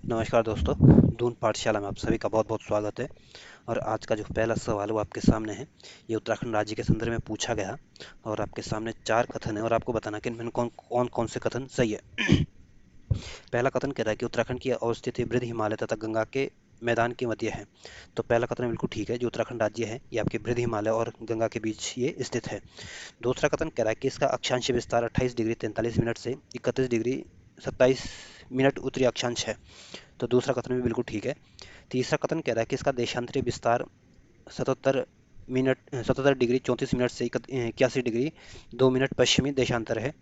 नमस्कार दोस्तों, दून पाठशाला में आप सभी का बहुत बहुत स्वागत है। और आज का जो पहला सवाल है वो आपके सामने है। ये उत्तराखंड राज्य के संदर्भ में पूछा गया और आपके सामने चार कथन है और आपको बताना कि इनमें कौन कौन कौन से कथन सही है। पहला कथन कह रहा है कि उत्तराखंड की अवस्थिति वृद्ध हिमालय तथा गंगा के मैदान के मध्य है। तो पहला कथन बिल्कुल ठीक है। जो उत्तराखंड राज्य है ये आपके वृद्ध हिमालय और गंगा के बीच ये स्थित है। दूसरा कथन कह रहा है कि इसका अक्षांश विस्तार 28 डिग्री 43 मिनट से 31 डिग्री 27 मिनट उत्तरी अक्षांश है। तो दूसरा कथन भी बिल्कुल ठीक है। तीसरा कथन कह रहा है कि इसका देशांतरी विस्तार 77 डिग्री 34 मिनट से 81 डिग्री 2 मिनट पश्चिमी देशांतर है।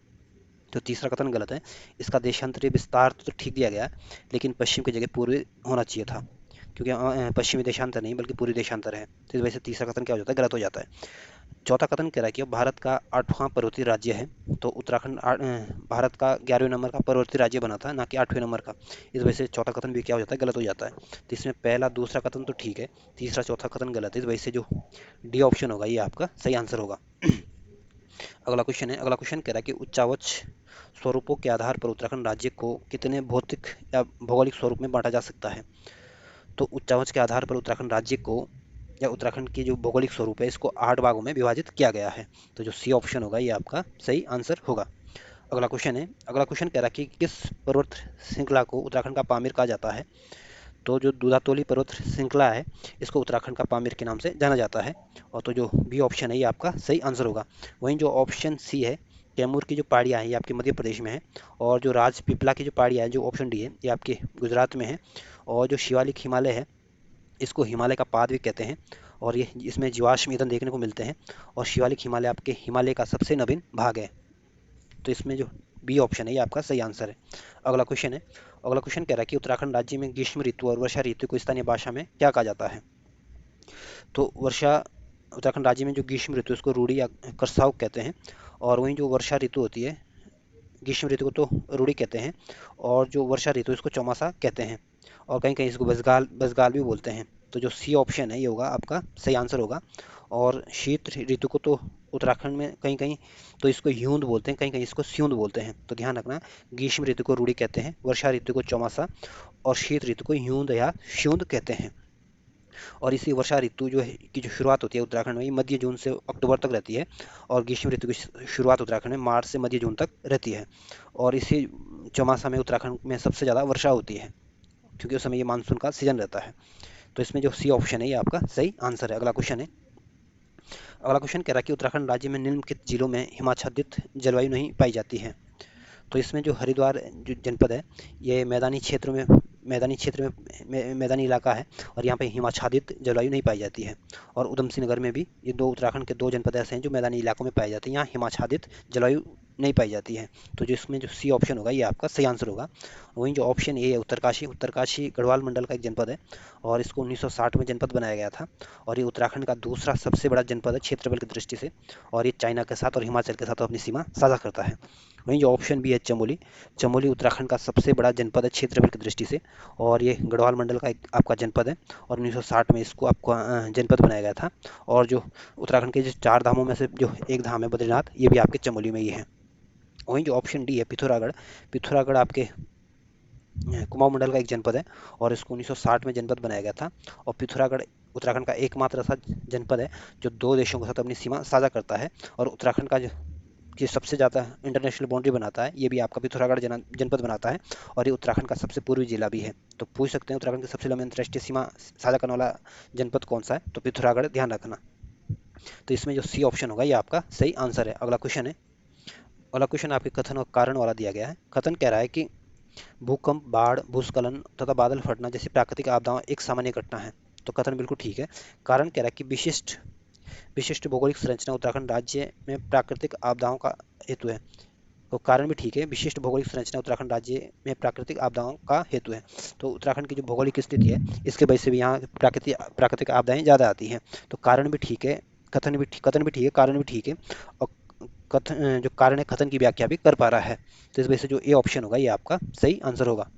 तो तीसरा कथन गलत है। इसका देशांतरी विस्तार तो ठीक दिया गया है, लेकिन पश्चिम की जगह पूर्वी होना चाहिए था, क्योंकि पश्चिमी देशांतर नहीं बल्कि पूर्वी देशांतर है। तो इस वजह से तीसरा कथन क्या हो जाता है, गलत हो जाता है। चौथा कथन कह रहा है कि भारत का 8वां पर्वतीय राज्य है। तो उत्तराखंड भारत का 11वें नंबर का पर्वतीय राज्य बना था, ना कि 8वें नंबर का। इस वजह से चौथा कथन भी क्या हो जाता है, गलत हो जाता है। तो इसमें पहला दूसरा कथन तो ठीक है, तीसरा चौथा कथन गलत है। इस वजह से जो डी ऑप्शन होगा ये आपका सही आंसर होगा। अगला क्वेश्चन है। अगला क्वेश्चन कह रहा है कि उच्चावच स्वरूपों के आधार पर उत्तराखंड राज्य को कितने भौतिक या भौगोलिक स्वरूप में बांटा जा सकता है। तो उच्चावच के आधार पर उत्तराखंड राज्य को या उत्तराखंड की जो भौगोलिक स्वरूप है इसको 8 भागों में विभाजित किया गया है। तो जो सी ऑप्शन होगा ये आपका सही आंसर होगा। अगला क्वेश्चन है। अगला क्वेश्चन कह रहा है कि किस पर्वत श्रृंखला को उत्तराखंड का पामीर कहा जाता है। तो जो दूधातोली पर्वत श्रृंखला है इसको उत्तराखंड का पामीर के नाम से जाना जाता है। और तो जो बी ऑप्शन है ये आपका सही आंसर होगा। वहीं जो ऑप्शन सी है, कैमूर की जो पहाड़ियाँ हैं ये आपके मध्य प्रदेश में है। और जो राजपीपला की जो पहाड़ियाँ है, जो ऑप्शन डी है, ये आपके गुजरात में है। और जो शिवालिक हिमालय है इसको हिमालय का पाद भी कहते हैं। और ये इसमें जीवाश्म ईंधन देखने को मिलते हैं। और शिवालिक हिमालय आपके हिमालय का सबसे नवीन भाग है। तो इसमें जो बी ऑप्शन है ये आपका सही आंसर है। अगला क्वेश्चन है। अगला क्वेश्चन कह रहा है कि उत्तराखंड राज्य में ग्रीष्म ऋतु और वर्षा ऋतु को स्थानीय भाषा में क्या कहा जाता है। तो वर्षा उत्तराखंड राज्य में जो ग्रीष्म ऋतु है उसको रूढ़ी या करसाव कहते हैं। और वहीं जो वर्षा ऋतु होती है, ग्रीष्म ऋतु को तो रूढ़ी कहते हैं। और जो वर्षा ऋतु इसको चौमासा कहते हैं। और कहीं कहीं इसको बसगाल बसगाल भी बोलते हैं। तो जो सी ऑप्शन है ये होगा आपका सही आंसर होगा। और शीत ऋतु को तो उत्तराखंड में कहीं कहीं तो इसको ह्यूंद बोलते हैं, कहीं कहीं इसको स्यूंद बोलते हैं। तो ध्यान रखना, ग्रीष्म ऋतु को रूढ़ी कहते हैं, वर्षा ऋतु को चौमासा और शीत ऋतु को ह्यूंद या श्यूंद कहते हैं। और इसी वर्षा ऋतु जो है की जो शुरुआत होती है उत्तराखंड में ये मध्य जून से अक्टूबर तक रहती है। और ग्रीष्म ऋतु की शुरुआत उत्तराखंड में मार्च से मध्य जून तक रहती है। और इसी चौमासा में उत्तराखंड में सबसे ज़्यादा वर्षा होती है, क्योंकि उस समय ये मानसून का सीजन रहता है। तो इसमें जो सी ऑप्शन है ये आपका सही आंसर है। अगला क्वेश्चन है। अगला क्वेश्चन कह रहा है कि उत्तराखंड राज्य में निम्नलिखित जिलों में हिमाच्छादित जलवायु नहीं पाई जाती है। तो इसमें जो हरिद्वार जो जनपद है ये मैदानी इलाका है। और यहाँ पे हिमाच्छादित जलवायु नहीं पाई जाती है। और उधम सिंह नगर में भी ये दो उत्तराखंड के दो जनपद ऐसे हैं जो मैदानी इलाकों में पाए जाते हैं, यहाँ हिमाच्छादित जलवायु नहीं पाई जाती है। तो जिसमें जो सी ऑप्शन होगा ये आपका सही आंसर होगा। वहीं जो ऑप्शन ए है उत्तरकाशी, उत्तरकाशी गढ़वाल मंडल का एक जनपद है। और इसको 1960 में जनपद बनाया गया था। और ये उत्तराखंड का दूसरा सबसे बड़ा जनपद है क्षेत्रफल की दृष्टि से। और ये चाइना के साथ और हिमाचल के साथ अपनी सीमा साझा करता है। वहीं जो ऑप्शन बी है चमोली, चमोली उत्तराखंड का सबसे बड़ा जनपद है क्षेत्रफल की दृष्टि से। और ये गढ़वाल मंडल का एक आपका जनपद है। और 1960 में इसको आपको जनपद बनाया गया था। और जो उत्तराखंड के जो चार धामों में से जो एक धाम है बद्रीनाथ, ये भी आपके चमोली में ही है। वहीं जो ऑप्शन डी है पिथौरागढ़, पिथौरागढ़ आपके कुमाऊं मंडल का एक जनपद है। और इसको 1960 में जनपद बनाया गया था। और पिथौरागढ़ उत्तराखंड का एकमात्र ऐसा जनपद है जो दो देशों के साथ अपनी सीमा साझा करता है। और उत्तराखंड का जो सबसे ज़्यादा इंटरनेशनल बाउंड्री बनाता है ये भी आपका पिथौरागढ़ जनपद बनाता है। और ये उत्तराखंड का सबसे पूर्वी जिला भी है। तो पूछ सकते हैं उत्तराखंड की सबसे लंबी अंतर्राष्ट्रीय सीमा साझा करने वाला जनपद कौन सा है, तो पिथौरागढ़ ध्यान रखना। तो इसमें जो सी ऑप्शन होगा ये आपका सही आंसर है। अगला क्वेश्चन है। अगला क्वेश्चन आपके कथन और कारण वाला दिया गया है। कथन कह रहा है कि भूकंप, बाढ़, भूस्खलन तथा बादल फटना जैसी प्राकृतिक आपदाएं एक सामान्य घटना है। तो कथन बिल्कुल ठीक है। कारण कह रहा है कि विशिष्ट विशिष्ट भौगोलिक संरचना उत्तराखंड राज्य में प्राकृतिक आपदाओं का हेतु है। तो कारण भी ठीक है, विशिष्ट भौगोलिक संरचना उत्तराखंड राज्य में प्राकृतिक आपदाओं का हेतु है। तो उत्तराखंड की जो भौगोलिक स्थिति है इसके वजह से भी यहाँ प्राकृतिक आपदाएं ज़्यादा आती हैं। तो कारण भी ठीक है, कथन भी ठीक है, कारण भी ठीक है। और कथन जो कारण है कथन की व्याख्या भी कर पा रहा है। तो इस वजह से जो ए ऑप्शन होगा ये आपका सही आंसर होगा।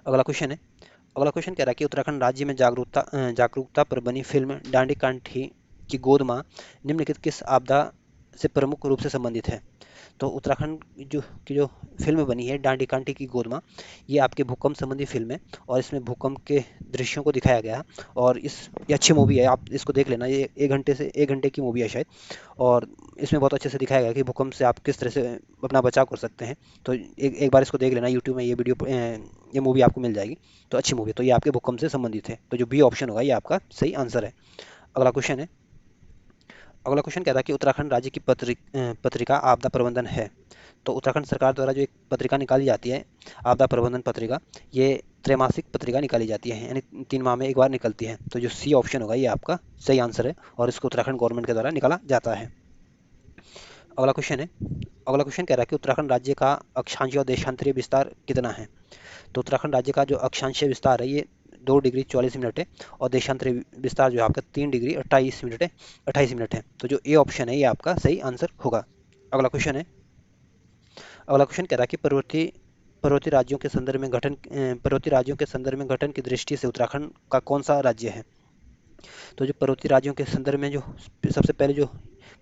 अगला क्वेश्चन है। अगला क्वेश्चन कह रहा है कि उत्तराखंड राज्य में जागरूकता पर बनी फिल्म डांडी कांठी की गोद माँ निम्नलिखित किस आपदा से प्रमुख रूप से संबंधित है। तो उत्तराखंड जो फिल्म बनी है डांडी कांटी की गोदमा, ये आपके भूकंप संबंधी फिल्म है और इसमें भूकंप के दृश्यों को दिखाया गया है। और ये अच्छी मूवी है, आप इसको देख लेना। ये 1 घंटे की मूवी है शायद। और इसमें बहुत अच्छे से दिखाया गया है कि भूकंप से आप किस तरह से अपना बचाव कर सकते हैं। तो एक एक बार इसको देख लेना, यूट्यूब में ये मूवी आपको मिल जाएगी। तो अच्छी मूवी है। तो ये आपके भूकंप से संबंधित है, तो जो बी ऑप्शन होगा ये आपका सही आंसर है। अगला क्वेश्चन है। अगला क्वेश्चन कहता है कि उत्तराखंड राज्य की पत्रिका आपदा प्रबंधन है। तो उत्तराखंड सरकार द्वारा जो एक पत्रिका निकाली जाती है, आपदा प्रबंधन पत्रिका, ये त्रैमासिक पत्रिका निकाली जाती है, यानी 3 माह में एक बार निकलती है। तो जो सी ऑप्शन होगा ये आपका सही आंसर है और इसको उत्तराखंड गवर्नमेंट के द्वारा निकाला जाता है। अगला क्वेश्चन है। अगला क्वेश्चन कह रहा है कि उत्तराखंड राज्य का अक्षांशीय और देशांतरीय विस्तार कितना है। तो उत्तराखंड राज्य का जो अक्षांशीय विस्तार है ये 2 डिग्री 44 मिनट है और देशांतरीय विस्तार जो है आपका 3 डिग्री 28 मिनट है, 28 मिनट है। तो जो ए ऑप्शन है ये आपका सही आंसर होगा। अगला क्वेश्चन है। अगला क्वेश्चन कह रहा है कि पर्वतीय राज्यों के संदर्भ में गठन की दृष्टि से उत्तराखंड का कौन सा राज्य है। तो जो पर्वतीय राज्यों के संदर्भ में जो सबसे पहले जो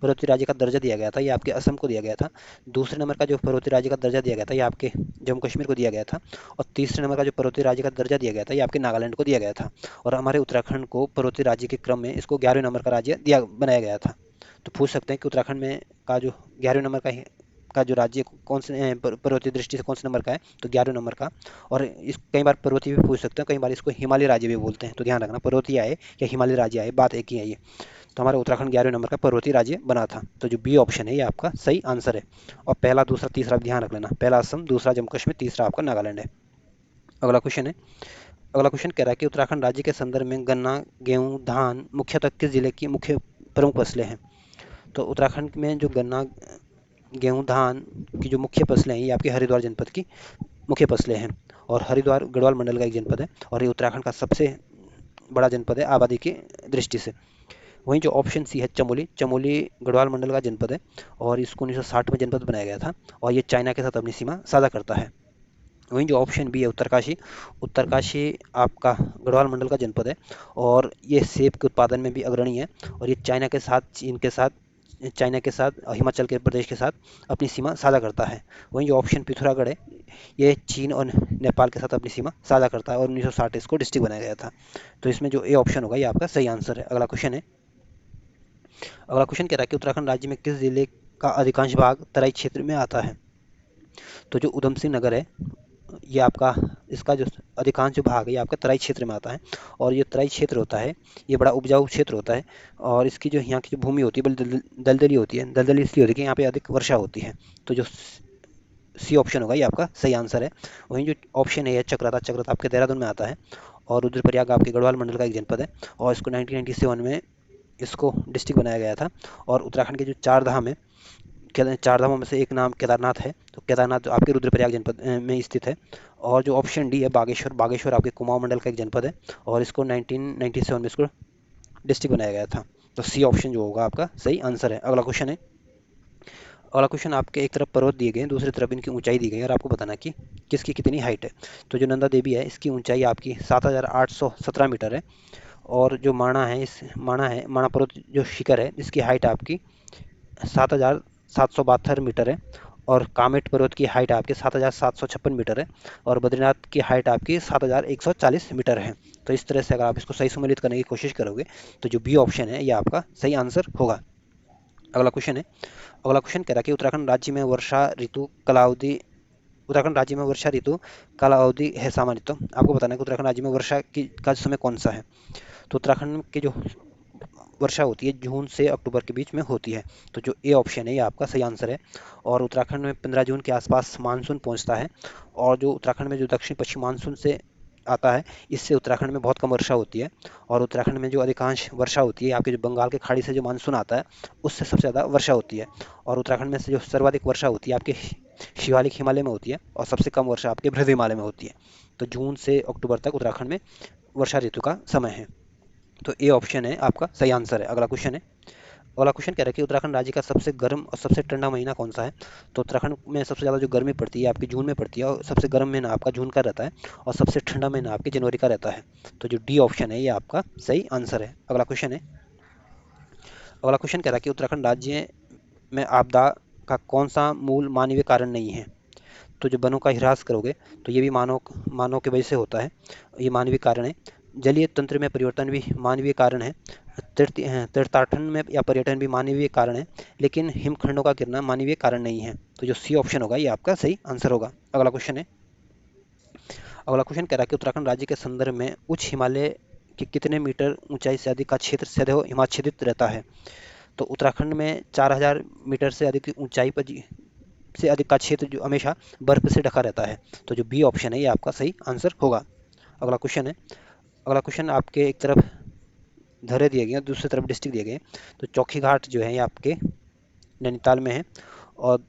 पर्वतीय राज्य का दर्जा दिया गया था ये आपके असम को दिया गया था। दूसरे नंबर का जो पर्वतीय राज्य का दर्जा दिया गया था ये आपके जम्मू कश्मीर को दिया गया था। और तीसरे नंबर का जो पर्वतीय राज्य का दर्जा दिया गया था ये आपके नागालैंड को दिया गया था। और हमारे उत्तराखंड को पर्वतीय राज्य के क्रम में इसको 11वें नंबर का राज्य बनाया गया था। तो पूछ सकते हैं कि उत्तराखंड में का जो 11वें नंबर का जो राज्य कौन से पर्वतीय दृष्टि से कौन से नंबर का है। तो 11वें नंबर का। और इस कई बार पर्वतीय भी पूछ सकते हैं, कई बार इसको हिमालय राज्य भी बोलते हैं। तो ध्यान रखना, पर्वतीय आए या हिमालय राज्य आए, बात एक ही है ये। तो हमारा उत्तराखंड 11वें नंबर का पर्वतीय राज्य बना था। तो जो बी ऑप्शन है ये आपका सही आंसर है। और पहला दूसरा तीसरा भी ध्यान रख लेना, पहला असम, दूसरा जम्मू कश्मीर, तीसरा आपका नागालैंड है। अगला क्वेश्चन है। अगला क्वेश्चन कह रहा है कि उत्तराखंड राज्य के संदर्भ में गन्ना, गेहूं, धान मुख्यतः किस जिले की मुख्य प्रमुख फसलें हैं। तो उत्तराखंड में जो गन्ना, गेहूं, धान की जो मुख्य फसलें हैं ये आपके हरिद्वार जनपद की मुख्य फसलें हैं। और हरिद्वार गढ़वाल मंडल का एक जनपद है और ये उत्तराखंड का सबसे बड़ा जनपद है आबादी की दृष्टि से। वहीं जो ऑप्शन सी है चमोली, चमोली गढ़वाल मंडल का जनपद है और इसको 1960 में जनपद बनाया गया था और ये चाइना के साथ अपनी सीमा साझा करता है। वहीं जो ऑप्शन बी है उत्तरकाशी, उत्तरकाशी आपका गढ़वाल मंडल का जनपद है और ये सेब के उत्पादन में भी अग्रणी है और ये चाइना के साथ और हिमाचल के प्रदेश के साथ अपनी सीमा साझा करता है। वहीं जो ऑप्शन पिथौरागढ़ है ये चीन और नेपाल के साथ अपनी सीमा साझा करता है और 1960 इसको डिस्ट्रिक्ट बनाया गया था। तो इसमें जो ए ऑप्शन होगा ये आपका सही आंसर है। अगला क्वेश्चन है। अगला क्वेश्चन कह रहा है कि उत्तराखंड राज्य में किस जिले का अधिकांश भाग तराई क्षेत्र में आता है। तो जो उधम सिंह नगर है ये आपका, इसका जो अधिकांश जो भाग है ये आपका तराई क्षेत्र में आता है। और ये तराई क्षेत्र होता है ये बड़ा उपजाऊ क्षेत्र होता है और इसकी जो यहाँ की जो भूमि होती है बड़ी दलदली होती है। दलदली इसलिए होती है कि यहाँ पे अधिक वर्षा होती है। तो जो सी ऑप्शन होगा ये आपका सही आंसर है। वहीं जो ऑप्शन है ये चक्राता, चक्राता आपके देहरादून में आता है और रुद्रप्रयाग आपके गढ़वाल मंडल का एक जनपद है और इसको 1997 में इसको डिस्ट्रिक्ट बनाया गया था। और उत्तराखंड के जो 4 धाम है, 4 धामों में से एक नाम केदारनाथ है। तो केदारनाथ जो आपके रुद्रप्रयाग जनपद में स्थित है। और जो ऑप्शन डी है बागेश्वर, बागेश्वर आपके कुमाऊं मंडल का एक जनपद है और इसको 1997 में इसको डिस्ट्रिक्ट बनाया गया था। तो सी ऑप्शन जो होगा आपका सही आंसर है। अगला क्वेश्चन है। अगला क्वेश्चन आपके एक तरफ पर्वत दिए गए हैं, दूसरी तरफ इनकी ऊंचाई दी गई है और आपको बताना कि किसकी कितनी हाइट है। तो जो नंदा देवी है इसकी ऊंचाई आपकी 7,817 मीटर है। और जो माणा पर्वत जो शिखर है इसकी हाइट आपकी 7,772 मीटर है। और कामेट पर्वत की हाइट आपकी 7,756 मीटर है। और बद्रीनाथ की हाइट आपकी 7,140 मीटर है। तो इस तरह से अगर आप इसको सही सम्मिलित करने की कोशिश करोगे तो जो बी ऑप्शन है ये आपका सही आंसर होगा। अगला क्वेश्चन है। अगला क्वेश्चन कह रहा है कि उत्तराखंड राज्य में वर्षा ऋतु काल अवधि है सामान्य। तो आपको बताना है कि उत्तराखंड राज्य में वर्षा की का समय कौन सा है। तो उत्तराखंड की जो वर्षा होती है जून से अक्टूबर के बीच में होती है। तो जो ए ऑप्शन है ये आपका सही आंसर है। और उत्तराखंड में 15 जून के आसपास मानसून पहुंचता है। और जो उत्तराखंड में जो दक्षिण पश्चिम मानसून से आता है इससे उत्तराखंड में बहुत कम वर्षा होती है। और उत्तराखंड में जो अधिकांश वर्षा होती है आपके जो बंगाल के खाड़ी से जो मानसून आता है उससे सबसे ज़्यादा वर्षा होती है। और उत्तराखंड में से जो सर्वाधिक वर्षा होती है आपके शिवालिक हिमालय में होती है और सबसे कम वर्षा आपके बृहद हिमालय में होती है। तो जून से अक्टूबर तक उत्तराखंड में वर्षा ऋतु का समय है। तो ए ऑप्शन है आपका सही आंसर है। अगला क्वेश्चन है। अगला क्वेश्चन कह रहा है कि उत्तराखंड राज्य का सबसे गर्म और सबसे ठंडा महीना कौन सा है। तो उत्तराखंड में सबसे ज़्यादा जो गर्मी पड़ती है आपकी जून में पड़ती है और सबसे गर्म महीना आपका जून का रहता है और सबसे ठंडा महीना आपके जनवरी का रहता है। तो जो डी ऑप्शन है ये आपका सही आंसर है। अगला क्वेश्चन है। अगला क्वेश्चन कह रहा है कि में आपदा का कौन सा मूल मानवीय कारण नहीं है? तो जो वनों का ह्रास करोगे तो ये भी मानव मानव की वजह से होता है, ये मानवीय कारण है। जलीय तंत्र में परिवर्तन भी मानवीय कारण है। तीर्थाटन में या पर्यटन भी मानवीय कारण है, लेकिन हिमखंडों का गिरना मानवीय कारण नहीं है। तो जो सी ऑप्शन होगा ये आपका सही आंसर होगा। अगला क्वेश्चन है। अगला क्वेश्चन कह रहा है कि उत्तराखंड राज्य के संदर्भ में उच्च हिमालय के कितने मीटर ऊंचाई से अधिक का क्षेत्र सदैव हिमाच्छादित रहता है? तो उत्तराखंड में 4000 मीटर से अधिक की ऊंचाई पर से अधिक का क्षेत्र जो हमेशा बर्फ से ढका रहता है। तो जो बी ऑप्शन है ये आपका सही आंसर होगा। अगला क्वेश्चन है। अगला क्वेश्चन आपके एक तरफ धरे दिए गए हैं, दूसरी तरफ डिस्ट्रिक्ट दिए गए हैं। तो चौखी घाट जो है ये आपके नैनीताल में है, और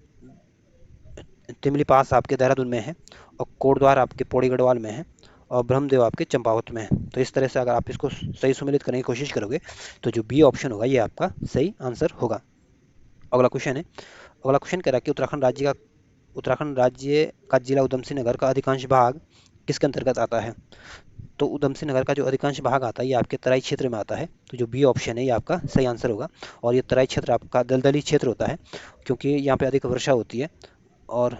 तिमली पास आपके देहरादून में है, और कोटद्वार आपके पौड़ी गढ़वाल में है, और ब्रह्मदेव आपके चंपावत में है। तो इस तरह से अगर आप इसको सही सुमेलित करने की कोशिश करोगे तो जो बी ऑप्शन होगा ये आपका सही आंसर होगा। अगला क्वेश्चन है। अगला क्वेश्चन कह रहा है कि उत्तराखंड राज्य का जिला उधम सिंह नगर का अधिकांश भाग किसके अंतर्गत आता है? तो उधम सिंह नगर का जो अधिकांश भाग आता है ये आपके तराई क्षेत्र में आता है। तो जो बी ऑप्शन है ये आपका सही आंसर होगा। और ये तराई क्षेत्र आपका दलदली क्षेत्र होता है, क्योंकि यहाँ पे अधिक वर्षा होती है। और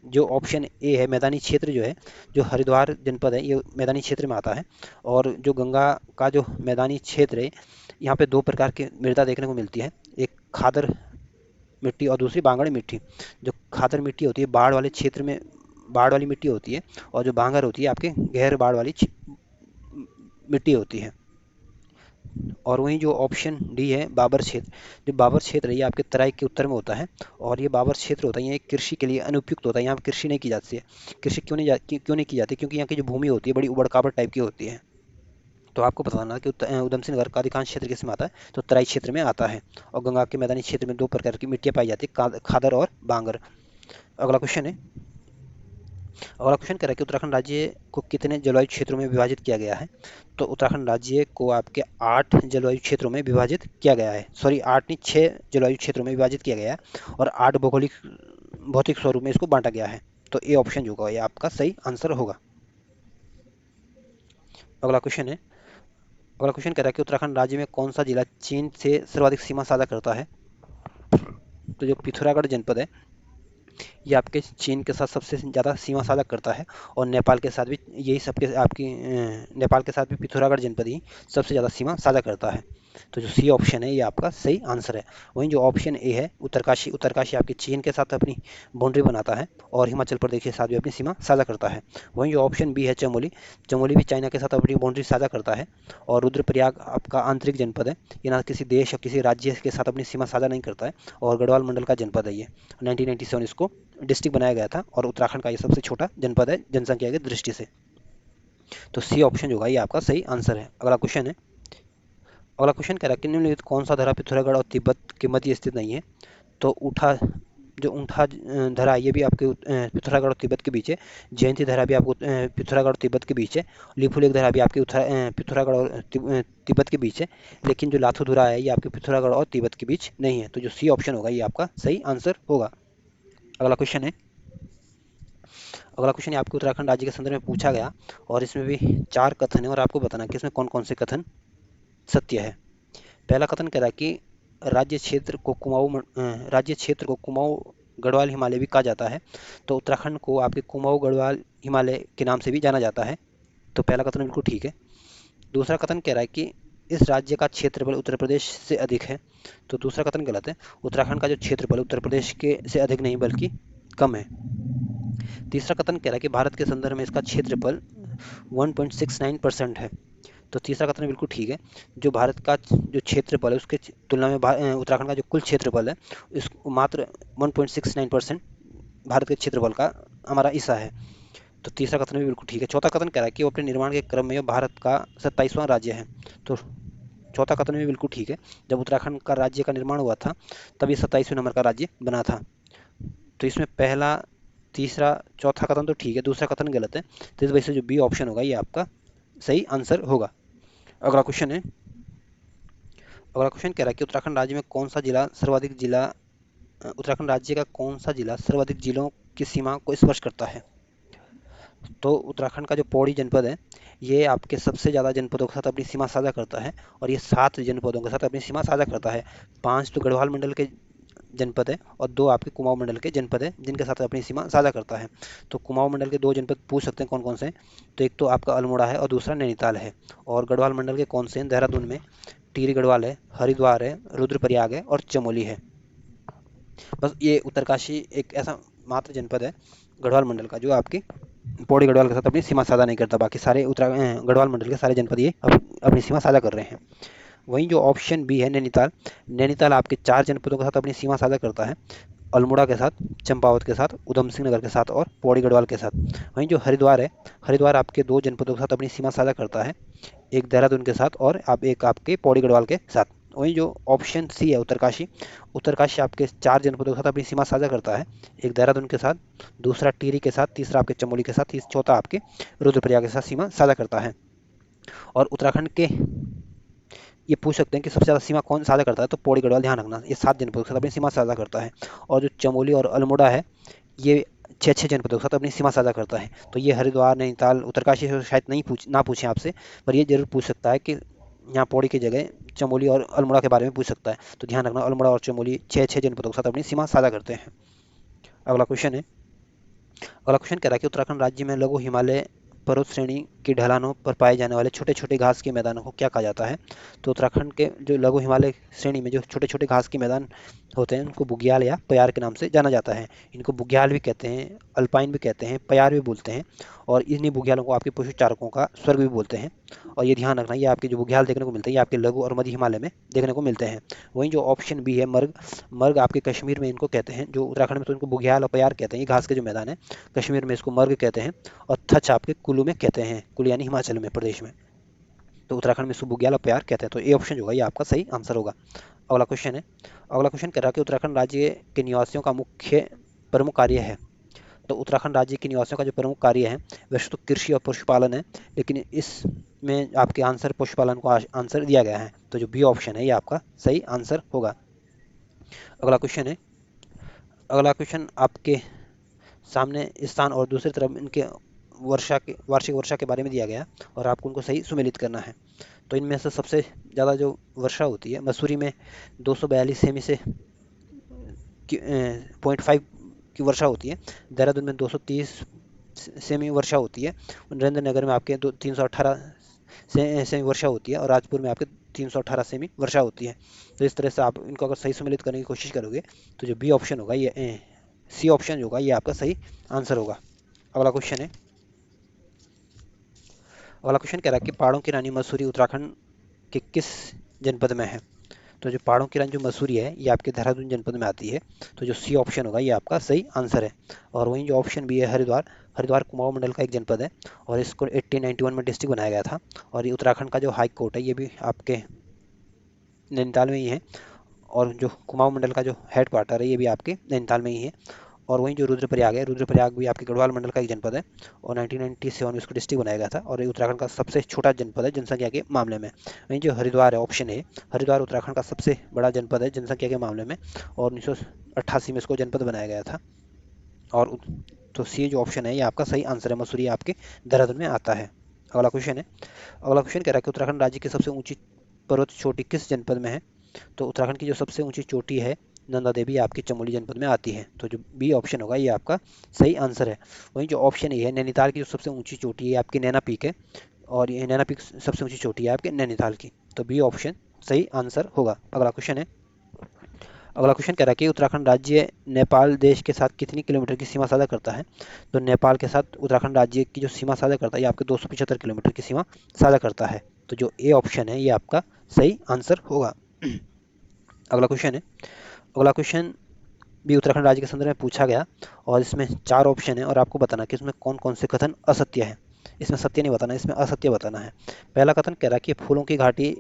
जो ऑप्शन ए है मैदानी क्षेत्र जो है, जो हरिद्वार जनपद है ये मैदानी क्षेत्र में आता है। और जो गंगा का जो मैदानी क्षेत्र है, यहाँ पे दो प्रकार की मृदा देखने को मिलती है, एक खादर मिट्टी और दूसरी बांगड़ मिट्टी। जो खादर मिट्टी होती है बाढ़ वाले क्षेत्र में बाढ़ वाली मिट्टी होती है, और जो बांगर होती है आपके गैर बाढ़ वाली मिट्टी होती है। और वहीं जो ऑप्शन डी है बाबर क्षेत्र, जो बाबर क्षेत्र है ये आपके तराई के उत्तर में होता है। और ये बाबर क्षेत्र होता है ये कृषि के लिए अनुपयुक्त होता है, यहाँ पर कृषि नहीं की जाती है। कृषि क्यों नहीं की जाती? क्योंकि यहाँ की जो भूमि होती है बड़ी उबड़ खाबड़ टाइप की होती है। तो आपको बताना कि उधम सिंह नगर का अधिकांश क्षेत्र किस में आता है? तो तराई क्षेत्र में आता है। और गंगा के मैदानी क्षेत्र में दो प्रकार की मिट्टियाँ पाई जाती है, खादर और बांगर। अगला क्वेश्चन है। अगला क्वेश्चन कह रहा है कि उत्तराखंड राज्य को कितने जलवायु क्षेत्रों में विभाजित किया गया है? तो उत्तराखंड राज्य को आपके 8 जलवायु क्षेत्रों में विभाजित किया गया है। सॉरी, 8 नहीं, 6 जलवायु क्षेत्रों में विभाजित किया गया है, और 8 भौगोलिक भौतिक स्वरूप में इसको बांटा गया है। तो ए ऑप्शन जो होगा ये आपका सही आंसर होगा। अगला क्वेश्चन है। अगला क्वेश्चन कह रहा है कि उत्तराखंड राज्य में कौन सा जिला चीन से सर्वाधिक सीमा साझा करता है? तो जो पिथौरागढ़ जनपद है ये आपके चीन के साथ सबसे ज़्यादा सीमा साझा करता है, और नेपाल के साथ भी यही सबके आपकी नेपाल के साथ भी पिथौरागढ़ जनपद ही सबसे ज़्यादा सीमा साझा करता है। तो जो सी ऑप्शन है ये आपका सही आंसर है। वहीं जो ऑप्शन ए है उत्तरकाशी, उत्तरकाशी आपके चीन के साथ अपनी बाउंड्री बनाता है, और हिमाचल प्रदेश के साथ भी अपनी सीमा साझा करता है। वहीं जो ऑप्शन बी है चमोली, चमोली भी चाइना के साथ अपनी बाउंड्री साझा करता है। और रुद्रप्रयाग आपका आंतरिक जनपद है, ये ना किसी देश या किसी राज्य के साथ अपनी सीमा साझा नहीं करता है, और गढ़वाल मंडल का जनपद है ये। 1997 इसको डिस्ट्रिक्ट बनाया गया था, और उत्तराखंड का ये सबसे छोटा जनपद है जनसंख्या की दृष्टि से। तो सी ऑप्शन जो होगा ये आपका सही आंसर है। अगला क्वेश्चन है। अगला क्वेश्चन कह रहा है कि निम्नलिखित कौन सा धरा पिथौरागढ़ और तिब्बत के मध्य स्थित नहीं है? तो ऊठा, जो ऊँठा धरा है ये भी आपके पिथौरागढ़ और तिब्बत के बीच है। जयंती धरा भी आपको पिथौरागढ़ और तिब्बत के बीच है। लिपुलेख धरा भी आपके पिथौरागढ़ और तिब्बत के बीच है। लेकिन जो लाथू धुरा है ये आपके पिथौरागढ़ और तिब्बत के बीच नहीं है। तो जो सी ऑप्शन होगा ये आपका सही आंसर होगा। अगला क्वेश्चन है। अगला क्वेश्चन आपके उत्तराखंड राज्य के संदर्भ में पूछा गया, और इसमें भी 4 कथन है, और आपको बताना कि इसमें कौन कौन से कथन सत्य है। पहला कथन कह रहा है कि राज्य क्षेत्र को कुमाऊं गढ़वाल हिमालय भी कहा जाता है। तो उत्तराखंड को आपके कुमाऊं गढ़वाल हिमालय के नाम से भी जाना जाता है। तो पहला कथन बिल्कुल ठीक है। दूसरा कथन कह रहा है कि इस राज्य का क्षेत्रफल उत्तर प्रदेश से अधिक है। तो दूसरा कथन गलत है। उत्तराखंड का जो क्षेत्रफल उत्तर प्रदेश के से अधिक नहीं बल्कि कम है। तीसरा कथन कह रहा है कि भारत के संदर्भ में इसका क्षेत्रफल 1.69% है। तो तीसरा कथन बिल्कुल ठीक है। जो भारत का जो क्षेत्रफल है उसके तुलना में उत्तराखंड का जो कुल क्षेत्रफल है इस मात्र 1.69% भारत के क्षेत्रफल का हमारा हिस्सा है। तो तीसरा कथन भी बिल्कुल ठीक है। चौथा कथन कह रहा है कि वो अपने निर्माण के क्रम में यह भारत का 27वां राज्य है। तो चौथा कथन भी बिल्कुल ठीक है। जब उत्तराखंड का राज्य का निर्माण हुआ था तब ये 27वें नंबर का राज्य बना था। तो इसमें पहला, तीसरा, चौथा कथन तो ठीक है, दूसरा कथन गलत है। तो इस वजह से जो बी ऑप्शन होगा ये आपका सही आंसर होगा। अगला क्वेश्चन है। अगला क्वेश्चन कह रहा है कि उत्तराखंड राज्य का कौन सा जिला सर्वाधिक जिलों की सीमा को स्पर्श करता है? तो उत्तराखंड का जो पौड़ी जनपद है ये आपके सबसे ज़्यादा जनपदों के साथ अपनी सीमा साझा करता है, और ये 7 जनपदों के साथ अपनी सीमा साझा करता है। 5 तो गढ़वाल मंडल के जनपद है और दो आपके कुमाऊं मंडल के जनपद है जिनके साथ अपनी सीमा साझा करता है। तो कुमाऊं मंडल के दो जनपद पूछ सकते हैं कौन कौन से हैं। तो एक तो आपका अल्मोड़ा है और दूसरा नैनीताल है। और गढ़वाल मंडल के कौन से हैं? देहरादून में टिहरी गढ़वाल है, हरिद्वार है, रुद्रप्रयाग है और चमोली है। बस ये उत्तरकाशी एक ऐसा मात्र जनपद है गढ़वाल मंडल का जो आपकी पौड़ी गढ़वाल के साथ अपनी सीमा साझा नहीं करता। बाकी सारे गढ़वाल मंडल के सारे जनपद ये अपनी सीमा साझा कर रहे हैं। वहीं जो ऑप्शन बी है नैनीताल, नैनीताल आपके चार जनपदों के साथ अपनी सीमा साझा करता है। अल्मोड़ा के साथ, चंपावत के साथ, उधम सिंह नगर के साथ और पौड़ी गढ़वाल के साथ। वहीं जो हरिद्वार है, हरिद्वार आपके दो जनपदों के साथ अपनी सीमा साझा करता है, एक देहरादून के साथ और आप एक आपके पौड़ी गढ़वाल के साथ। वहीं जो ऑप्शन सी है उत्तरकाशी, उत्तरकाशी आपके चार जनपदों के साथ अपनी सीमा साझा करता है, एक देहरादून के साथ, दूसरा टिहरी के साथ, तीसरा आपके चमोली के साथ, चौथा आपके रुद्रप्रयाग के साथ सीमा साझा करता है। और उत्तराखंड के ये पूछ सकते हैं कि सबसे ज़्यादा सीमा कौन साझा करता है, तो पौड़ी गढ़वाल, ध्यान रखना ये सात जनपदों के साथ अपनी सीमा साझा करता है। और जो चमोली और अल्मोड़ा है ये छः छः जनपदों के साथ अपनी सीमा साझा करता है। तो ये हरिद्वार, नैनीताल, उत्तरकाशी से शायद नहीं ना पूछें आपसे, पर ये जरूर पूछ सकता है कि यहाँ पौड़ी की जगह चमोली और अल्मोड़ा के बारे में पूछ सकता है। तो ध्यान रखना अल्मोड़ा और चमोली छः छः जनपदों के साथ अपनी सीमा साझा करते हैं। अगला क्वेश्चन है, अगला क्वेश्चन कह रहा है कि उत्तराखंड राज्य में लघु हिमालय पर्वत श्रेणी की ढलानों पर पाए जाने वाले छोटे छोटे घास के मैदानों को क्या कहा जाता है? तो उत्तराखंड के जो लघु हिमालय श्रेणी में जो छोटे छोटे घास के मैदान होते हैं उनको बुग्याल या प्यार के नाम से जाना जाता है। इनको बुग्याल भी कहते हैं, अल्पाइन भी कहते हैं, प्यार भी बोलते हैं और इन्हीं बुग्यालों को आपके पशु चारकों का स्वर्ग भी बोलते हैं। और ये ध्यान रखना, ये आपके जो बुग्याल देखने को मिलते हैं ये आपके लघु और मध्य हिमालय में देखने को मिलते हैं। वहीं जो ऑप्शन बी है मर्ग, मर्ग आपके कश्मीर में इनको कहते हैं, जो उत्तराखंड में तो इनको बुग्याल और प्यार कहते हैं, ये घास के जो मैदान है, कश्मीर में इसको मर्ग कहते हैं। और थच आपके कुल्लू में कहते हैं, कुल्लू यानी हिमाचल में प्रदेश में। तो उत्तराखंड में इसको बुग्याल और प्यार कहते हैं। तो ये ऑप्शन जो होगा ये आपका सही आंसर होगा। अगला क्वेश्चन है, अगला क्वेश्चन कह रहा है कि उत्तराखंड राज्य के निवासियों का मुख्य प्रमुख कार्य है। तो उत्तराखंड राज्य के निवासियों का जो प्रमुख कार्य है वैसे तो कृषि और पशुपालन है, लेकिन इसमें आपके आंसर पशुपालन को आंसर दिया गया है। तो जो बी ऑप्शन है ये आपका सही आंसर होगा। अगला क्वेश्चन है, अगला क्वेश्चन आपके सामने स्थान और दूसरी तरफ इनके वर्षा के वार्षिक वर्षा के बारे में दिया गया और आपको उनको सही सुमेलित करना है। तो इनमें से सबसे ज़्यादा जो वर्षा होती है मसूरी में 242 सेमी से 0.5 की वर्षा होती है, देहरादून में 230 सेमी वर्षा होती है, नरेंद्र नगर में आपके 318 सेमी वर्षा होती है और राजपुर में आपके 318 सेमी वर्षा होती है। तो इस तरह से आप इनको अगर सही सम्मिलित करने की कोशिश करोगे तो जो बी ऑप्शन होगा ये सी ऑप्शन जो होगा ये आपका सही आंसर होगा। अगला क्वेश्चन है, अगला क्वेश्चन कह रहा है कि पहाड़ों की रानी मसूरी उत्तराखंड के किस जनपद में है? तो जो पहाड़ों की रानी जो मसूरी है ये आपके देहरादून जनपद में आती है। तो जो सी ऑप्शन होगा ये आपका सही आंसर है। और वहीं जो ऑप्शन बी है हरिद्वार, हरिद्वार कुमाऊं मंडल का एक जनपद है और इसको 1891 में डिस्ट्रिक्ट बनाया गया था। और ये उत्तराखंड का जो हाई कोर्ट है ये भी आपके नैनीताल में ही है। और जो कुमाऊं मंडल का जो हेड क्वार्टर है ये भी आपके नैनीताल में ही है। और वहीं जो रुद्रप्रयाग है, रुद्रप्रयाग भी आपके गढ़वाल मंडल का एक जनपद है और 1997 में इसको डिस्ट्रिक्ट बनाया गया था और ये उत्तराखंड का सबसे छोटा जनपद है जनसंख्या के मामले में। वहीं जो हरिद्वार है ऑप्शन है, हरिद्वार उत्तराखंड का सबसे बड़ा जनपद है जनसंख्या के मामले में और 1988 में इसको जनपद बनाया गया था। और तो सी जो ऑप्शन है ये आपका सही आंसर है, मसूरी आपके देहरादून में आता है। अगला क्वेश्चन है, अगला क्वेश्चन कह रहा है कि उत्तराखंड राज्य की सबसे ऊंची पर्वत चोटी किस जनपद में है? तो उत्तराखंड की जो सबसे ऊंची चोटी है नंदा देवी आपकी चमोली जनपद में आती है। तो जो बी ऑप्शन होगा ये आपका सही आंसर है। वहीं जो ऑप्शन ए है नैनीताल की जो सबसे ऊंची चोटी है आपकी नैना पीक है और ये नैना पीक सबसे ऊंची चोटी है आपके नैनीताल की। तो बी ऑप्शन सही आंसर होगा। अगला क्वेश्चन है, अगला क्वेश्चन कह रहा है कि उत्तराखंड राज्य नेपाल देश के साथ कितनी किलोमीटर की सीमा साझा करता है? तो नेपाल के साथ उत्तराखंड राज्य की जो सीमा साझा करता है ये आपके 275 किलोमीटर की सीमा साझा करता है। तो जो ए ऑप्शन है ये आपका सही आंसर होगा। अगला क्वेश्चन है, अगला क्वेश्चन भी उत्तराखंड राज्य के संदर्भ में पूछा गया और इसमें चार ऑप्शन है और आपको बताना कि इसमें कौन कौन से कथन असत्य है। इसमें सत्य नहीं बताना, इसमें असत्य बताना है। पहला कथन कह रहा है कि फूलों की घाटी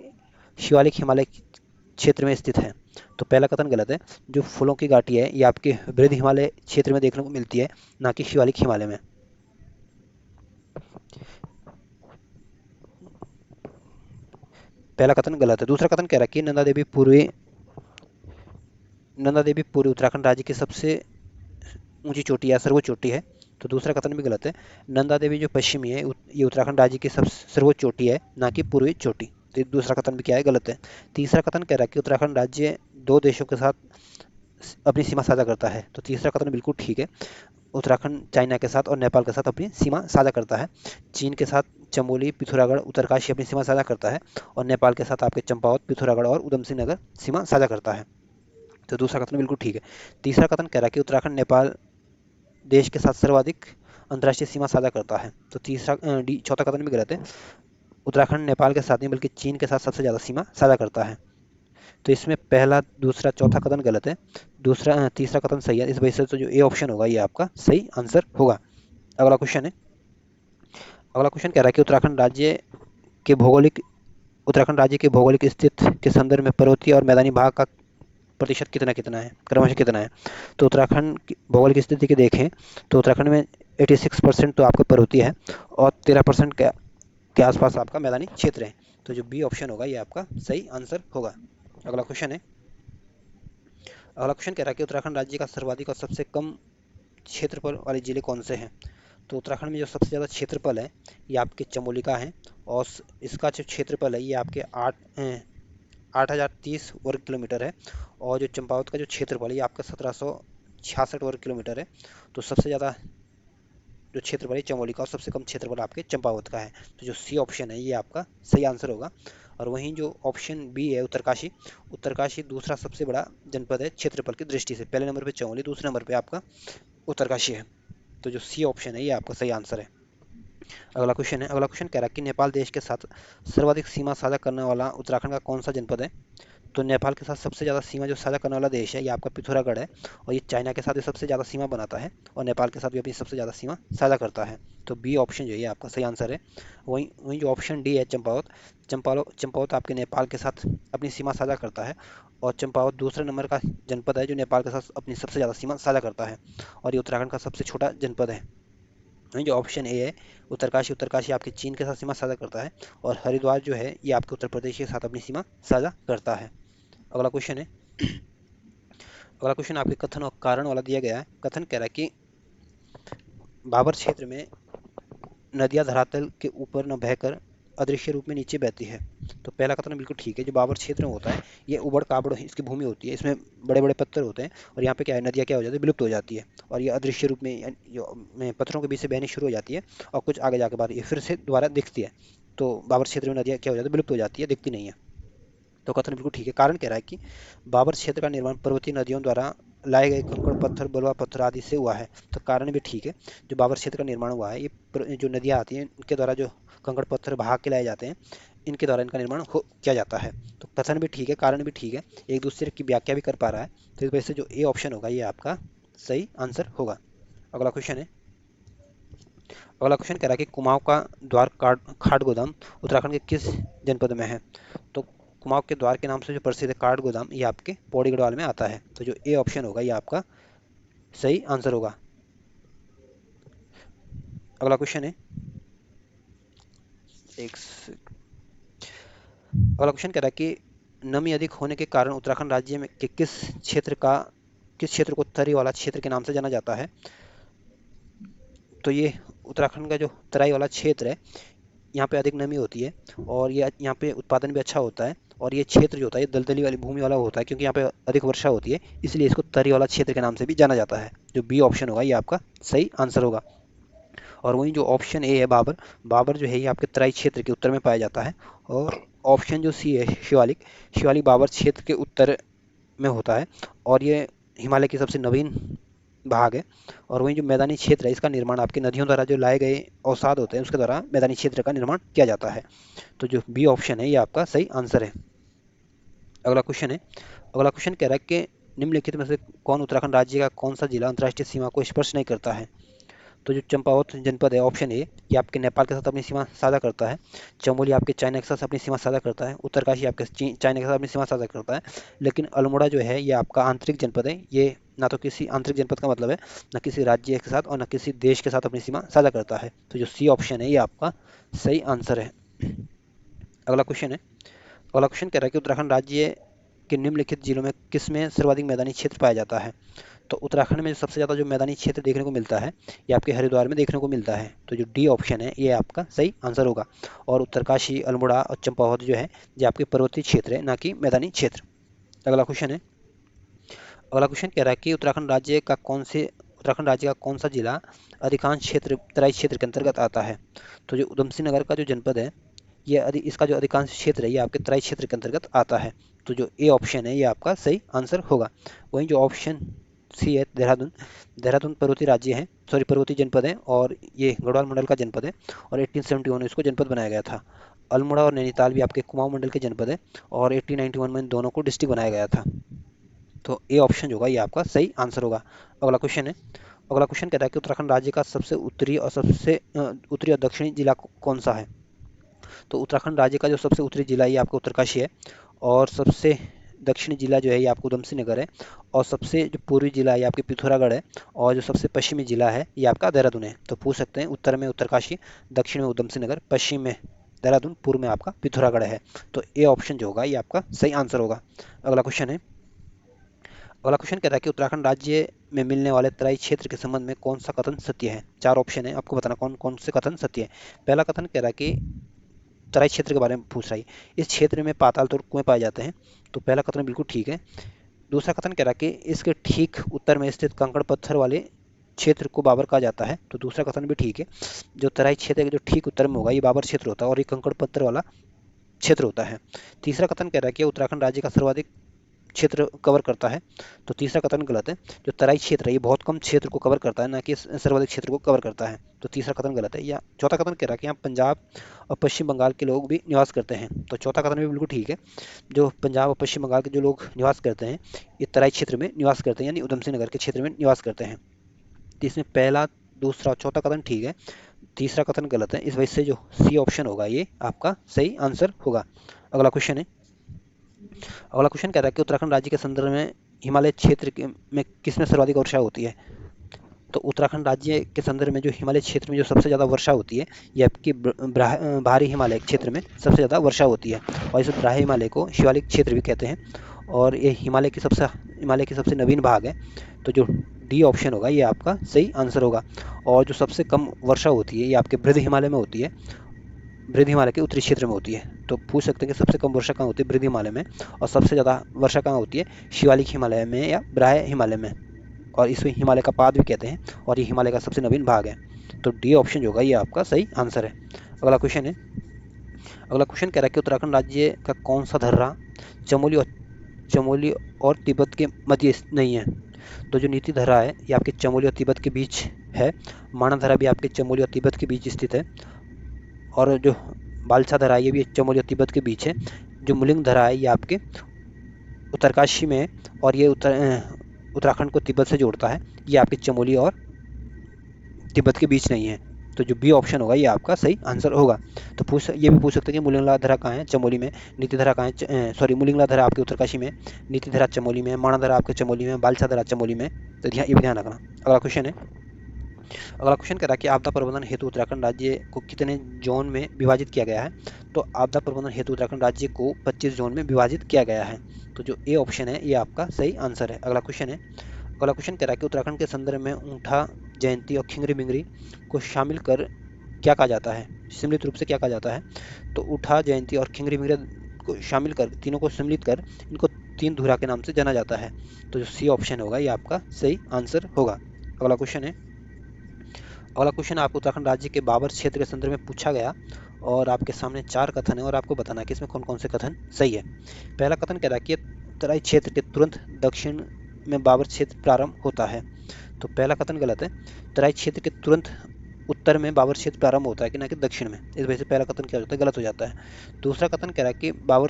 शिवालिक हिमालय क्षेत्र में स्थित है। तो पहला कथन गलत है। जो फूलों की घाटी है ये आपके वृद्ध हिमालय क्षेत्र में देखने को मिलती है, ना कि शिवालिक हिमालय में। पहला कथन गलत है। दूसरा कथन कह रहा है कि नंदा देवी पूर्वी उत्तराखंड राज्य की सबसे ऊंची चोटी या सर्वोच्च चोटी है। तो दूसरा कथन भी गलत है। नंदा देवी जो पश्चिमी है ये उत्तराखंड राज्य की सब सर्वोच्च चोटी है, ना कि पूर्वी चोटी। तो दूसरा कथन भी क्या है, गलत है। तीसरा कथन कह रहा है कि उत्तराखंड राज्य दो देशों के साथ अपनी सीमा साझा करता है। तो तीसरा कथन बिल्कुल ठीक है। उत्तराखंड चाइना के साथ और नेपाल के साथ अपनी सीमा साझा करता है। चीन के साथ चमोली, पिथौरागढ़, उत्तरकाशी अपनी सीमा साझा करता है, और नेपाल के साथ आपके चंपावत, पिथौरागढ़ और उधम सिंह नगर सीमा साझा करता है। तो दूसरा कथन बिल्कुल ठीक है। तीसरा कथन कह रहा है कि उत्तराखंड नेपाल देश के साथ सर्वाधिक अंतर्राष्ट्रीय सीमा साझा करता है। तो चौथा कथन भी गलत है। उत्तराखंड नेपाल के साथ नहीं बल्कि चीन के साथ सबसे ज्यादा सीमा साझा करता है। तो इसमें पहला, दूसरा, चौथा कथन गलत है। तीसरा कथन सही है। इस वजह से तो जो ए ऑप्शन होगा ये आपका सही आंसर होगा। अगला क्वेश्चन है। अगला क्वेश्चन कह रहा है कि के भौगोलिक उत्तराखंड राज्य के भौगोलिक स्थिति के संदर्भ में पर्वतीय और मैदानी भाग का प्रतिशत कितना कितना है, क्रमशः कितना है। तो उत्तराखंड की भौगोलिक स्थिति की देखें तो उत्तराखंड में 86% तो आपका पर्वतीय है, और 13% के आसपास आपका मैदानी क्षेत्र है। तो जो बी ऑप्शन होगा ये आपका सही आंसर होगा। अगला क्वेश्चन है। अगला क्वेश्चन कह रहा है कि उत्तराखंड राज्य का सर्वाधिक और सबसे कम क्षेत्रफल वाले जिले कौन से हैं। तो उत्तराखंड में जो सबसे ज़्यादा क्षेत्रफल है ये आपके चमोली का है, और इसका जो क्षेत्रफल है ये आपके 8,030 वर्ग किलोमीटर है। और जो चंपावत का जो क्षेत्रफल है ये आपका 1,766 वर्ग किलोमीटर है। तो सबसे ज़्यादा जो क्षेत्रफल है चमोली का, और सबसे कम क्षेत्रफल आपके चंपावत का है। तो जो सी ऑप्शन है ये आपका सही आंसर होगा। और वहीं जो ऑप्शन बी है उत्तरकाशी, उत्तरकाशी दूसरा सबसे बड़ा जनपद है क्षेत्रफल की दृष्टि से। पहले नंबर पे चमोली, दूसरे नंबर पे आपका उत्तरकाशी है। तो जो सी ऑप्शन है ये आपका सही आंसर है। अगला क्वेश्चन है। अगला क्वेश्चन कह रहा है कि नेपाल देश के साथ सर्वाधिक सीमा साझा करने वाला उत्तराखंड का कौन सा जनपद है। तो नेपाल के साथ सबसे ज़्यादा सीमा जो साझा करने वाला देश है ये आपका पिथौरागढ़ है, और ये चाइना के साथ भी सबसे ज़्यादा सीमा बनाता है, और नेपाल के साथ भी अपनी सबसे ज़्यादा सीमा साझा करता है। तो बी ऑप्शन जो है ये आपका सही आंसर है। वहीं वहीं जो ऑप्शन डी है चंपावत, चंपावत आपके नेपाल के साथ अपनी सीमा साझा करता है, और चंपावत दूसरे नंबर का जनपद है जो नेपाल के साथ अपनी सबसे ज़्यादा सीमा साझा करता है, और ये उत्तराखंड का सबसे छोटा जनपद है। वहीं जो ऑप्शन ए है उत्तरकाशी, उत्तरकाशी आपके चीन के साथ सीमा साझा करता है, और हरिद्वार जो है ये आपके उत्तर प्रदेश के साथ अपनी सीमा साझा करता है। अगला क्वेश्चन है। अगला क्वेश्चन आपके कथन और कारण वाला दिया गया है। कथन कह रहा है कि बाबर क्षेत्र में नदियां धरातल के ऊपर न बहकर अदृश्य रूप में नीचे बहती है। तो पहला कथन बिल्कुल ठीक है। जो बाबर क्षेत्र में होता है ये उबड़ खाबड़ इसकी भूमि होती है, इसमें बड़े बड़े पत्थर होते हैं, और यहाँ पे क्या है, नदियाँ क्या हो जाती है, विलुप्त हो जाती है, और ये अदृश्य रूप में में पत्थरों के बीच से बहनी शुरू हो जाती है, और कुछ आगे जाके बाद ये फिर से दोबारा दिखती है। तो बाबर क्षेत्र में नदियाँ क्या हो जाती है, विलुप्त हो जाती है, दिखती नहीं है। तो कथन बिल्कुल ठीक है। कारण कह रहा है कि बाबर क्षेत्र का निर्माण पर्वतीय नदियों द्वारा लाए गए कंकड़ पत्थर, बलुआ पत्थर आदि से हुआ है। तो कारण भी ठीक है। जो बाबर क्षेत्र का निर्माण हुआ है ये जो नदियाँ आती हैं इनके द्वारा जो कंकड़ पत्थर बहा के लाए जाते हैं, इनके द्वारा इनका निर्माण किया जाता है। तो कथन भी ठीक है, कारण भी ठीक है, एक दूसरे की व्याख्या भी कर पा रहा है। तो इस वजह से जो ए ऑप्शन होगा ये आपका सही आंसर होगा। अगला क्वेश्चन है। अगला क्वेश्चन कह रहा है कि कुमाऊं का द्वार खाट गोदाम उत्तराखंड के किस जनपद में है। तो कुमाऊं के द्वार के नाम से जो प्रसिद्ध है काठ गोदाम, ये आपके पौड़ी गढ़वाल में आता है। तो जो ए ऑप्शन होगा ये आपका सही आंसर होगा। अगला क्वेश्चन है। एक अगला क्वेश्चन कह रहा है कि नमी अधिक होने के कारण उत्तराखंड राज्य में के किस क्षेत्र को तरी वाला क्षेत्र के नाम से जाना जाता है। तो ये उत्तराखंड का जो तराई वाला क्षेत्र है यहाँ पे अधिक नमी होती है, और ये यहाँ पे उत्पादन भी अच्छा होता है, और ये क्षेत्र जो होता है ये दलदली वाली भूमि वाला होता है, क्योंकि यहाँ पे अधिक वर्षा होती है, इसलिए इसको तरी वाला क्षेत्र के नाम से भी जाना जाता है। जो बी ऑप्शन होगा ये आपका सही आंसर होगा। और वहीं जो ऑप्शन ए है बाबर, बाबर जो है ये आपके तराई क्षेत्र के उत्तर में पाया जाता है। और ऑप्शन जो सी है शिवालिक, शिवालिक बाबर क्षेत्र के उत्तर में होता है, और ये हिमालय की सबसे नवीन भाग है। और वहीं जो मैदानी क्षेत्र है इसका निर्माण आपकी नदियों द्वारा जो लाए गए अवसाद होते हैं उसके द्वारा मैदानी क्षेत्र का निर्माण किया जाता है। तो जो बी ऑप्शन है ये आपका सही आंसर है। अगला क्वेश्चन है। अगला क्वेश्चन कह रहा है कि निम्नलिखित में से कौन उत्तराखंड राज्य का कौन सा जिला अंतर्राष्ट्रीय सीमा को स्पर्श नहीं करता है। तो जो चंपावत जनपद है ऑप्शन ए ये आपके नेपाल के साथ अपनी सीमा साझा करता है। चमोली आपके चाइना के साथ अपनी सीमा साझा करता है। उत्तरकाशी आपके चाइना के साथ अपनी सीमा साझा करता है। लेकिन अल्मोड़ा जो है ये आपका आंतरिक जनपद है, ये ना तो किसी आंतरिक जनपद का मतलब है, न किसी राज्य के साथ और न किसी देश के साथ अपनी सीमा साझा करता है। तो जो सी ऑप्शन है ये आपका सही आंसर है। अगला क्वेश्चन है। अगला क्वेश्चन कह रहा है कि उत्तराखंड राज्य के निम्नलिखित जिलों में किस में सर्वाधिक मैदानी क्षेत्र पाया जाता है। तो उत्तराखंड में सबसे ज़्यादा जो मैदानी क्षेत्र देखने को मिलता है ये आपके हरिद्वार में देखने को मिलता है। तो जो डी ऑप्शन है ये आपका सही आंसर होगा। और उत्तरकाशी, अल्मोड़ा और चंपावत जो है ये आपके पर्वतीय क्षेत्र है, ना कि मैदानी क्षेत्र। अगला क्वेश्चन है। अगला क्वेश्चन कह रहा है कि उत्तराखंड राज्य का कौन सा जिला अधिकांश क्षेत्र तराई क्षेत्र के अंतर्गत आता है। तो जो उधम सिंह नगर का जो जनपद है, ये इसका जो अधिकांश क्षेत्र है ये आपके तराई क्षेत्र के अंतर्गत आता है। तो जो ए ऑप्शन है ये आपका सही आंसर होगा। वहीं जो ऑप्शन सी है देहरादून, देहरादून पर्वतीय राज्य है, सॉरी पर्वतीय जनपद है, और ये गढ़वाल मंडल का जनपद है, और 1871 में इसको जनपद बनाया गया था। अल्मोड़ा और नैनीताल भी आपके कुमाऊं मंडल के जनपद है, और 1891 में इन दोनों को डिस्ट्रिक्ट बनाया गया था। तो ए ऑप्शन जो होगा ये आपका सही आंसर होगा। अगला क्वेश्चन है, अगला क्वेश्चन कहता है कि उत्तराखंड राज्य का सबसे उत्तरी और दक्षिणी जिला कौन सा है। तो उत्तराखंड राज्य का जो सबसे उत्तरी जिला है ये आपका उत्तरकाशी है, और सबसे दक्षिणी जिला जो है ये आपका उधम सिंह नगर है, और सबसे जो पूर्वी जिला है ये आपके पिथौरागढ़ है, और जो सबसे पश्चिमी जिला है ये आपका देहरादून है। तो पूछ सकते हैं उत्तर में उत्तरकाशी, दक्षिण में उधम सिंह नगर, पश्चिम में देहरादून, पूर्व में आपका पिथौरागढ़ है। तो ए ऑप्शन जो होगा ये आपका सही आंसर होगा। अगला क्वेश्चन है, अगला क्वेश्चन कहता है कि उत्तराखंड राज्य में मिलने वाले तराई क्षेत्र के संबंध में कौन सा कथन सत्य है। चार ऑप्शन है, आपको बताना कौन कौन से कथन सत्य है। पहला कथन कह रहा है कि तराई क्षेत्र के बारे में पूछ रहा है, इस क्षेत्र में पाताल तोड़ कुएं पाए जाते हैं। तो पहला कथन बिल्कुल ठीक है। दूसरा कथन कह रहा है कि इसके ठीक उत्तर में स्थित कंकड़ पत्थर वाले क्षेत्र को बाबर कहा जाता है। तो दूसरा कथन भी ठीक है। जो तराई क्षेत्र के जो ठीक उत्तर में होगा ये बाबर क्षेत्र होता है, और ये कंकड़ पत्थर वाला क्षेत्र होता है। तीसरा कथन कह रहा है कि उत्तराखंड राज्य का सर्वाधिक क्षेत्र कवर करता है। तो तीसरा कथन गलत है। जो तराई क्षेत्र है ये बहुत कम क्षेत्र को कवर करता है, ना कि सर्वाधिक क्षेत्र को कवर करता है। तो तीसरा कथन गलत है। या चौथा कथन कह रहा है कि यहाँ पंजाब और पश्चिम बंगाल के लोग भी निवास करते हैं। तो चौथा कथन भी बिल्कुल ठीक है। जो पंजाब और पश्चिम बंगाल के जो लोग निवास करते हैं ये तराई क्षेत्र में निवास करते हैं, यानी उधम सिंह नगर के क्षेत्र में निवास करते हैं। तो इसमें पहला, दूसरा और चौथा कथन ठीक है, तीसरा कथन गलत है। इस वजह से जो सी ऑप्शन होगा ये आपका सही आंसर होगा। अगला क्वेश्चन है, अगला क्वेश्चन कह रहा है कि उत्तराखंड राज्य के संदर्भ में हिमालय क्षेत्र में किसमें सर्वाधिक वर्षा होती है। तो उत्तराखंड राज्य के संदर्भ में जो हिमालय क्षेत्र में जो सबसे ज़्यादा वर्षा होती है ये आपकी बाहरी हिमालय क्षेत्र में सबसे ज़्यादा वर्षा होती है, और इस बाहरी हिमालय को शिवालिक क्षेत्र भी कहते हैं, और ये हिमालय की सबसे नवीन भाग है। तो जो डी ऑप्शन होगा ये आपका सही आंसर होगा। और जो सबसे कम वर्षा होती है ये आपके बृहद हिमालय में होती है, बृहद हिमालय के उत्तरी क्षेत्र में होती है। तो पूछ सकते हैं कि सबसे कम वर्षा कहाँ होती है, बृहद हिमालय में, और सबसे ज़्यादा वर्षा कहाँ होती है, शिवालिक हिमालय में या ब्राह्य हिमालय में, और इसमें हिमालय का पाद भी कहते हैं, और ये हिमालय का सबसे नवीन भाग है। तो डी ऑप्शन जो होगा ये आपका सही आंसर है। अगला क्वेश्चन है, अगला क्वेश्चन कह रहा है कि उत्तराखंड राज्य का कौन सा दर्रा चमोली और तिब्बत के मध्य नहीं है। तो जो नीति धरा है ये आपके चमोली और तिब्बत के बीच है, माना धरा भी आपके चमोली और तिब्बत के बीच स्थित है, और जो बालसा धरा है ये भी चमोली और तिब्बत के बीच है। जो मुलिंग धरा है ये आपके उत्तरकाशी में है, और ये उत्तराखंड को तिब्बत से जोड़ता है। ये आपके चमोली और तिब्बत के बीच नहीं है। तो जो बी ऑप्शन होगा ये आपका सही आंसर होगा। तो ये भी पूछ सकते हैं कि मुलिंगला धरा कहाँ है, चमोली में, नीति धरा कहाँ है, सॉरी मुलिंगला धरा आपके उत्तरकाशी में, नीति धरा चमोली में, माणा धरा आपके चमोली में, बालसा धरा चमोली में। तो ये भी ध्यान रखना। अगला क्वेश्चन है, अगला क्वेश्चन कह रहा है कि आपदा प्रबंधन हेतु उत्तराखंड राज्य को कितने जोन में विभाजित किया गया है। तो आपदा प्रबंधन हेतु उत्तराखंड राज्य को 25 जोन में विभाजित किया गया है। तो जो ए ऑप्शन है ये आपका सही आंसर है। अगला क्वेश्चन है, अगला क्वेश्चन कह रहा है कि उत्तराखंड के संदर्भ में ऊंठा जयंती और खिंगरी बिंगरी को शामिल कर क्या कहा जाता है, सम्मिलित रूप से क्या कहा जाता है। तो ऊंठा जयंती और खिंगरी बिंगरी को शामिल कर, तीनों को सम्मिलित कर इनको तीन धुरा के नाम से जाना जाता है। तो जो सी ऑप्शन होगा ये आपका सही आंसर होगा। अगला क्वेश्चन है, अगला क्वेश्चन आपको उत्तराखंड राज्य के बाबर क्षेत्र के संदर्भ में पूछा गया, और आपके सामने चार कथन है और आपको बताना है कि इसमें कौन कौन से कथन सही है। पहला कथन कह रहा है कि तराई क्षेत्र के तुरंत दक्षिण में बाबर क्षेत्र प्रारंभ होता है। तो पहला कथन गलत है। तराई क्षेत्र के तुरंत उत्तर में बाबर क्षेत्र प्रारंभ होता है, कि ना कि दक्षिण में। इस वजह से पहला कथन क्या होता है, गलत हो जाता है। दूसरा कथन कह रहा है कि बाबर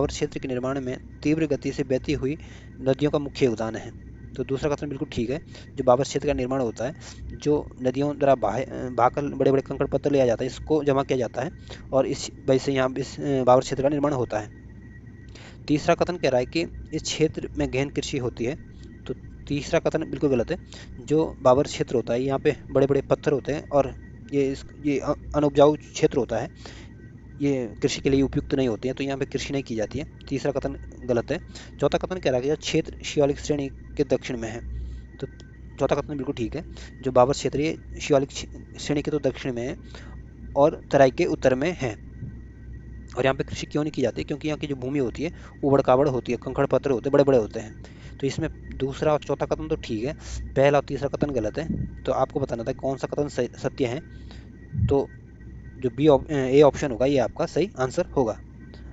क्षेत्र के निर्माण में तीव्र गति से बहती हुई नदियों का मुख्य योगदान है। तो दूसरा कथन बिल्कुल ठीक है। जो बाबर क्षेत्र का निर्माण होता है, जो नदियों द्वारा बहाकर बड़े बड़े कंकड़ पत्थर लिया जाता है, इसको जमा किया जाता है, और इस वजह से यहाँ इस बाबर क्षेत्र का निर्माण होता है। तीसरा कथन कह रहा है कि इस क्षेत्र में गहन कृषि होती है। तो तीसरा कथन बिल्कुल गलत है। जो बाबर क्षेत्र होता है यहाँ पे बड़े बड़े पत्थर होते हैं, और ये अनउपजाऊ क्षेत्र होता है, ये कृषि के लिए उपयुक्त नहीं होते हैं, तो यहाँ पे कृषि नहीं की जाती है। तीसरा कथन गलत है। चौथा कथन कह रहा है कि यह क्षेत्र शिवालिक श्रेणी के दक्षिण में है। तो चौथा कथन बिल्कुल ठीक है। जो बाबर क्षेत्र ये शिवालिक श्रेणी के तो दक्षिण में है, और तराई के उत्तर में है। और यहाँ पे कृषि क्यों नहीं की जाती, क्योंकि यहाँ की जो भूमि होती है वो बड़कावड़ होती है, कंकड़ पत्थर होते हैं, बड़े बड़े होते हैं। तो इसमें दूसरा और चौथा कथन तो ठीक है, पहला और तीसरा कथन गलत है। तो आपको बताना था कौन सा कथन सत्य है। तो जो ए ऑप्शन होगा ये आपका सही आंसर होगा।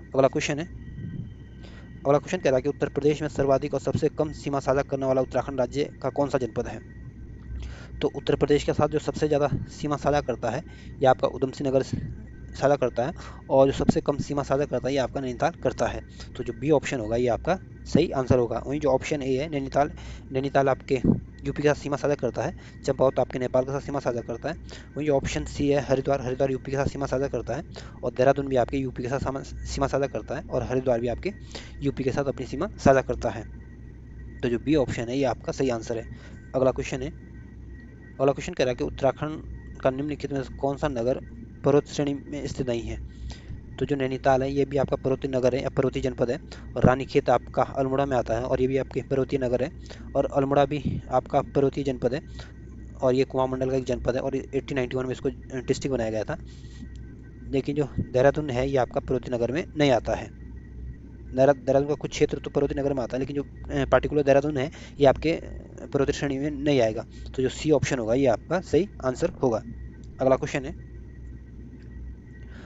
अगला क्वेश्चन है। अगला क्वेश्चन कह रहा है कि उत्तर प्रदेश में सर्वाधिक और सबसे कम सीमा साझा करने वाला उत्तराखंड राज्य का कौन सा जनपद है। तो उत्तर प्रदेश के साथ जो सबसे ज़्यादा सीमा साझा करता है ये आपका उधम सिंह नगर साझा करता है, और जो सबसे कम सीमा साझा करता है ये आपका नैनीताल करता है। तो जो बी ऑप्शन होगा ये आपका सही आंसर होगा। वहीं जो ऑप्शन ए है, नैनीताल, नैनीताल आपके यूपी के साथ सीमा साझा करता है, चंपावत आपके नेपाल के साथ सीमा साझा करता है। वहीं जो ऑप्शन सी है, हरिद्वार, हरिद्वार यूपी के साथ सीमा साझा करता है, और देहरादून भी आपके यूपी के साथ सीमा साझा करता है, और हरिद्वार भी आपके यूपी के साथ अपनी सीमा साझा करता है। तो जो बी ऑप्शन है ये आपका सही आंसर है। अगला क्वेश्चन है। अगला क्वेश्चन कह रहा है कि उत्तराखंड का निम्नलिखित में से कौन सा नगर पर्वत श्रेणी में स्थित नहीं है। तो जो नैनीताल है ये भी आपका पर्वतीय नगर है या पर्वतीय जनपद है, और रानीखेत आपका अल्मोड़ा में आता है और ये भी आपके पर्वतीय नगर है, और अल्मोड़ा भी आपका पर्वतीय जनपद है, और ये कुमाऊं मंडल का एक जनपद है, और 1891 में इसको डिस्ट्रिक्ट बनाया गया था। लेकिन जो देहरादून है ये आपका पर्वतीय नगर में नहीं आता है। देहरादून का कुछ क्षेत्र तो पर्वतीय नगर में आता है, लेकिन जो पार्टिकुलर देहरादून है ये आपके पर्वतीय श्रेणी में नहीं आएगा। तो जो सी ऑप्शन होगा ये आपका सही आंसर होगा। अगला क्वेश्चन है।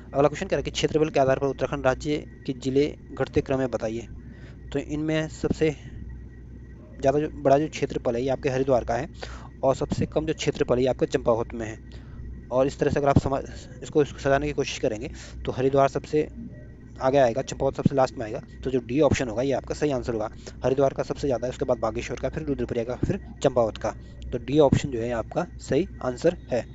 अगला क्वेश्चन कह रहा है कि क्षेत्रफल के आधार पर उत्तराखंड राज्य के जिले घटते क्रम में बताइए। तो इनमें सबसे ज़्यादा जो बड़ा जो क्षेत्रफल है ये आपके हरिद्वार का है, और सबसे कम जो क्षेत्रफल है ये आपके चंपावत में है। और इस तरह से अगर आप समझ इसको सजाने की कोशिश करेंगे तो हरिद्वार सबसे आगे आएगा, चंपावत सबसे लास्ट में आएगा। तो जो डी ऑप्शन होगा ये आपका सही आंसर होगा। हरिद्वार का सबसे ज़्यादा है, उसके बाद बागेश्वर का, फिर रुद्रप्रयाग का, फिर चंपावत का। तो डी ऑप्शन जो है आपका सही आंसर है।